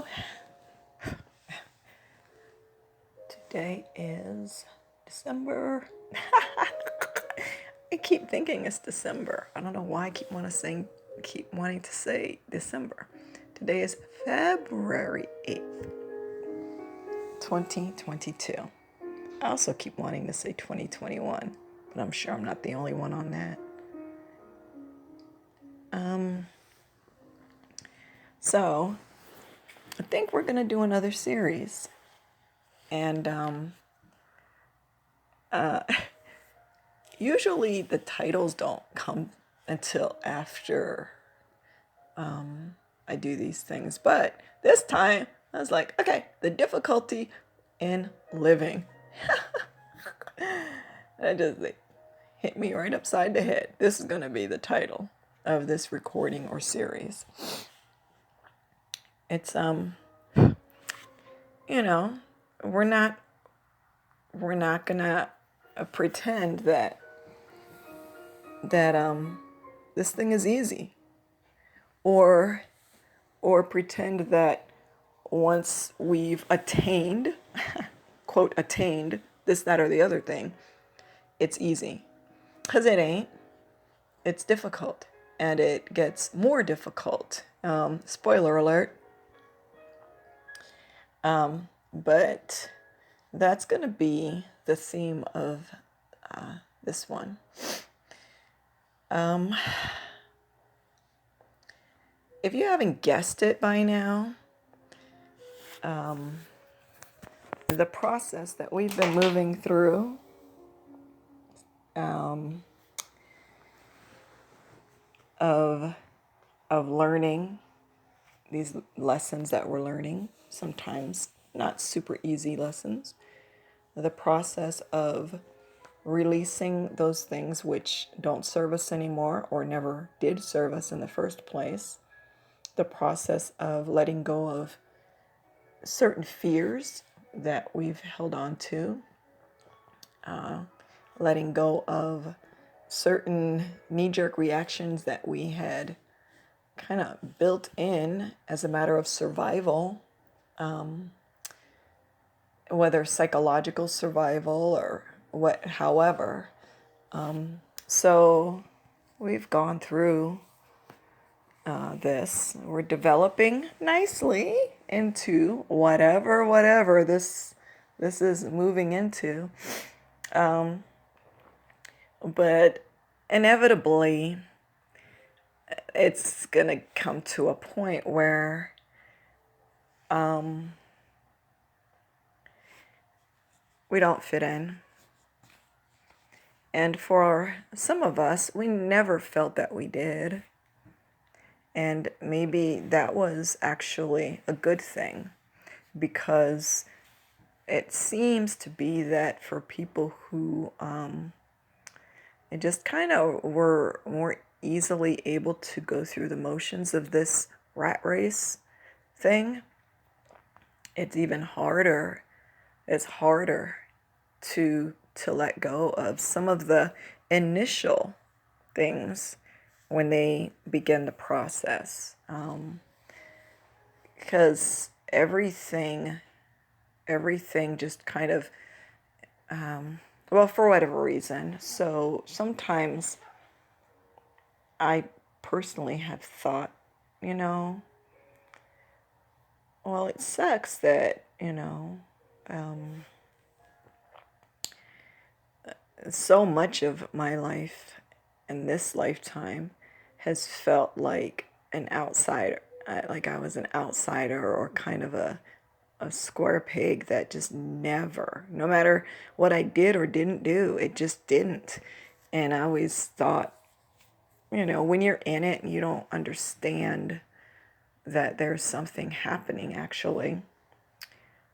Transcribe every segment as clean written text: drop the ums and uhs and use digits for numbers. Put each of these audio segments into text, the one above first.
Hello. Today is December. I keep thinking it's December. I don't know why I keep wanting to say December. Today is February 8th, 2022. I also keep wanting to say 2021, but I'm sure I'm not the only one on that. So I think we're gonna do another series, and usually the titles don't come until after I do these things, but this time I was like, okay, the difficulty in living. That just hit me right upside the head. This is going to be the title of this recording or series. It's you know, we're not gonna pretend that this thing is easy, or pretend that once we've attained, quote, attained this, that, or the other thing, it's easy. Because it ain't. It's difficult. And it gets more difficult. Spoiler alert. But that's going to be the theme of this one. If you haven't guessed it by now, the process that we've been moving through of learning these lessons that we're learning, sometimes not super easy lessons, the process of releasing those things which don't serve us anymore or never did serve us in the first place, the process of letting go of certain fears that we've held on to, letting go of certain knee-jerk reactions that we had kind of built in as a matter of survival, whether psychological survival or however. So we've gone through this. We're developing nicely into whatever this is moving into. But inevitably, it's going to come to a point where we don't fit in. And for some of us, we never felt that we did. And maybe that was actually a good thing, because it seems to be that for people who it just kind of were more easily able to go through the motions of this rat race thing, it's even harder. It's harder to let go of some of the initial things when they begin the process, because everything just kind of well, for whatever reason. So sometimes I personally have thought, well, it sucks that, so much of my life in this lifetime has felt like an outsider, like I was an outsider, or kind of a square peg that just never, no matter what I did or didn't do, it just didn't. And I always thought, when you're in it, you don't understand that there's something happening actually.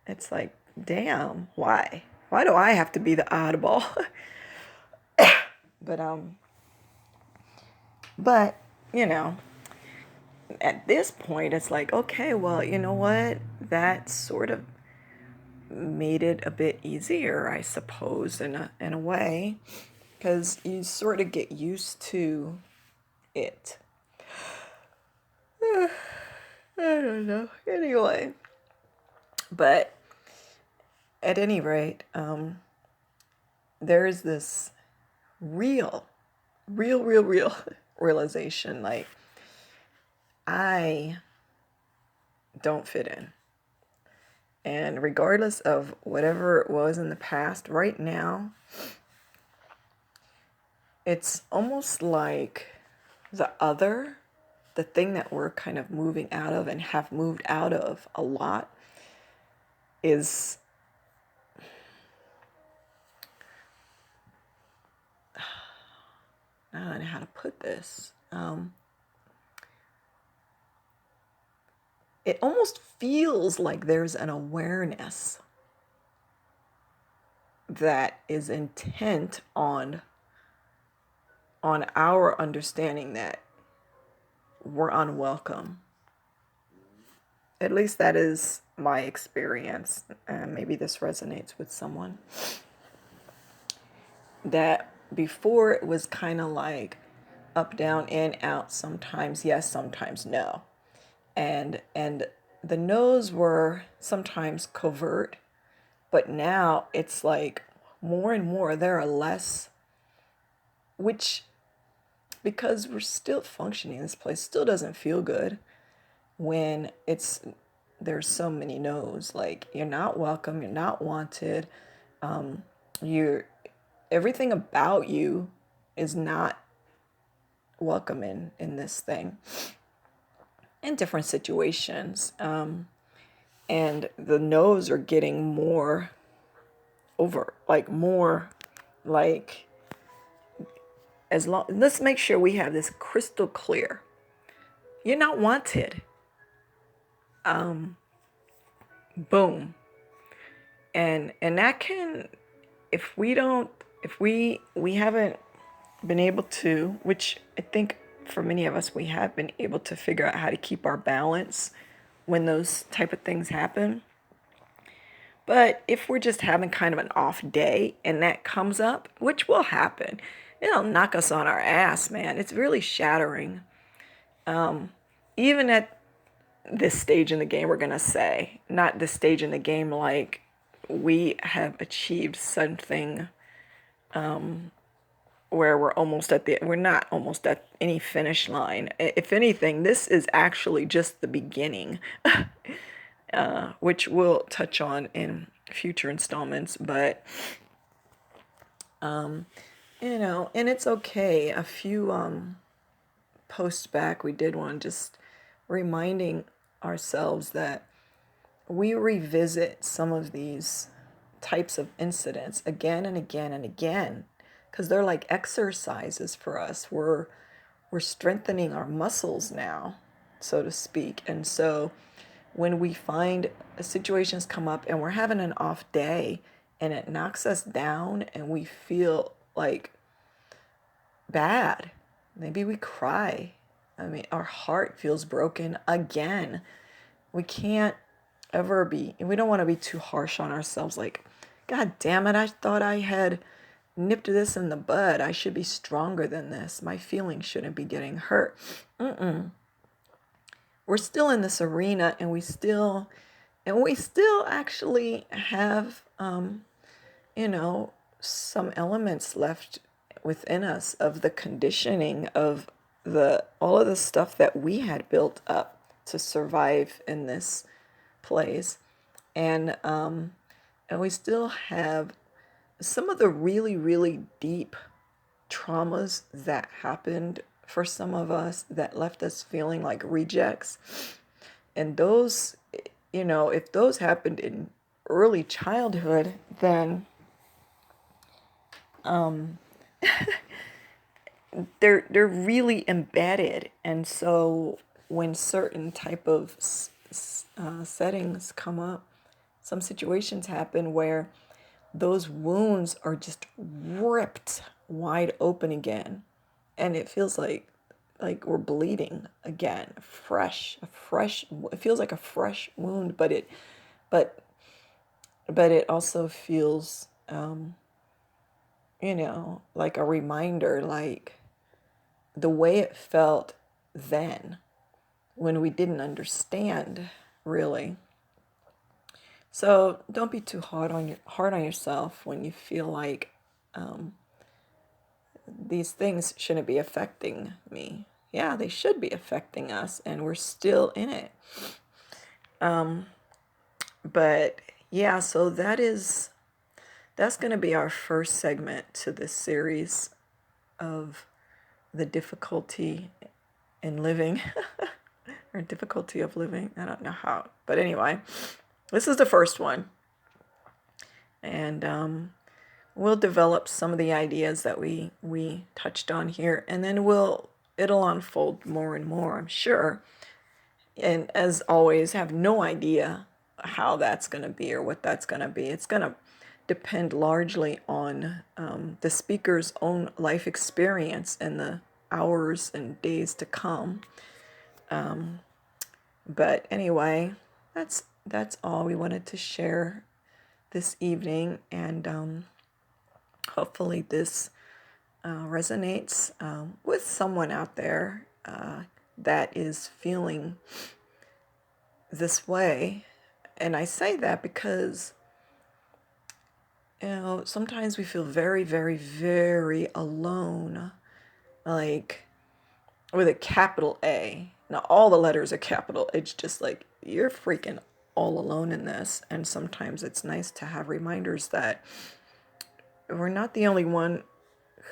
It's like, damn, why? Why do I have to be the oddball? But at this point, it's like, okay, well, you know what? That sort of made it a bit easier, I suppose, in a way, because you sort of get used to it. don't know. Anyway, but at any rate, there is this real, real realization like, I don't fit in. And regardless of whatever it was in the past, right now, it's almost like the thing that we're kind of moving out of and have moved out of a lot is, I don't know how to put this. It almost feels like there's an awareness that is intent on our understanding that we're unwelcome. At least that is my experience. Maybe this resonates with someone. That before it was kind of like up, down, in, out, sometimes yes, sometimes no. And the no's were sometimes covert, but now it's like more and more there are less, which, because we're still functioning, this place still doesn't feel good when there's so many no's. Like, you're not welcome, you're not wanted, you're everything about you is not welcome in this thing, in different situations. And the no's are getting more like, let's make sure we have this crystal clear. You're not wanted. Boom. And that can, if we haven't been able to, which I think for many of us, we have been able to figure out how to keep our balance when those type of things happen. But if we're just having kind of an off day and that comes up, which will happen, it'll knock us on our ass, man. It's really shattering. Even at this stage in the game, we're going to say, not this stage in the game like we have achieved something where we're not almost at any finish line. If anything, this is actually just the beginning, which we'll touch on in future installments. But, and it's okay. A few posts back, we did one just reminding ourselves that we revisit some of these types of incidents again and again and again, because they're like exercises for us. We're strengthening our muscles now, so to speak. And so when we find situations come up and we're having an off day and it knocks us down and we feel like bad, maybe we cry. I mean, our heart feels broken again. We can't ever be, we don't want to be too harsh on ourselves. Like, God damn it, I thought I had nipped this in the bud. I should be stronger than this. My feelings shouldn't be getting hurt. We're still in this arena, and we still actually have, some elements left within us of the conditioning of all of the stuff that we had built up to survive in this place. And we still have some of the really, really deep traumas that happened for some of us that left us feeling like rejects. And those, if those happened in early childhood, then they're really embedded. And so when certain type of settings come up, some situations happen where those wounds are just ripped wide open again, and it feels like we're bleeding again, it feels like a fresh wound, but it also feels like a reminder, like the way it felt then when we didn't understand, really. So don't be too hard on yourself when you feel like um, these things shouldn't be affecting me. Yeah, they should be affecting us, and we're still in it. Um, but yeah, so that's going to be our first segment to this series of the difficulty in living or difficulty of living. I don't know how, but anyway, this is the first one, and we'll develop some of the ideas that we touched on here, and then it'll unfold more and more, I'm sure. And as always, have no idea how that's going to be or what that's going to be. It's going to depend largely on the speaker's own life experience and the hours and days to come. But anyway, that's all we wanted to share this evening, and hopefully this resonates with someone out there that is feeling this way. And I say that because, sometimes we feel very, very, very alone, like with a capital A. Now, all the letters are capital. It's just like you're freaking all alone in this. And sometimes it's nice to have reminders that we're not the only one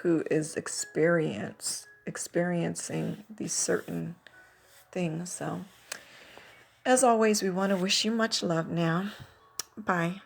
who is experiencing these certain things. So, as always, we want to wish you much love now. Bye.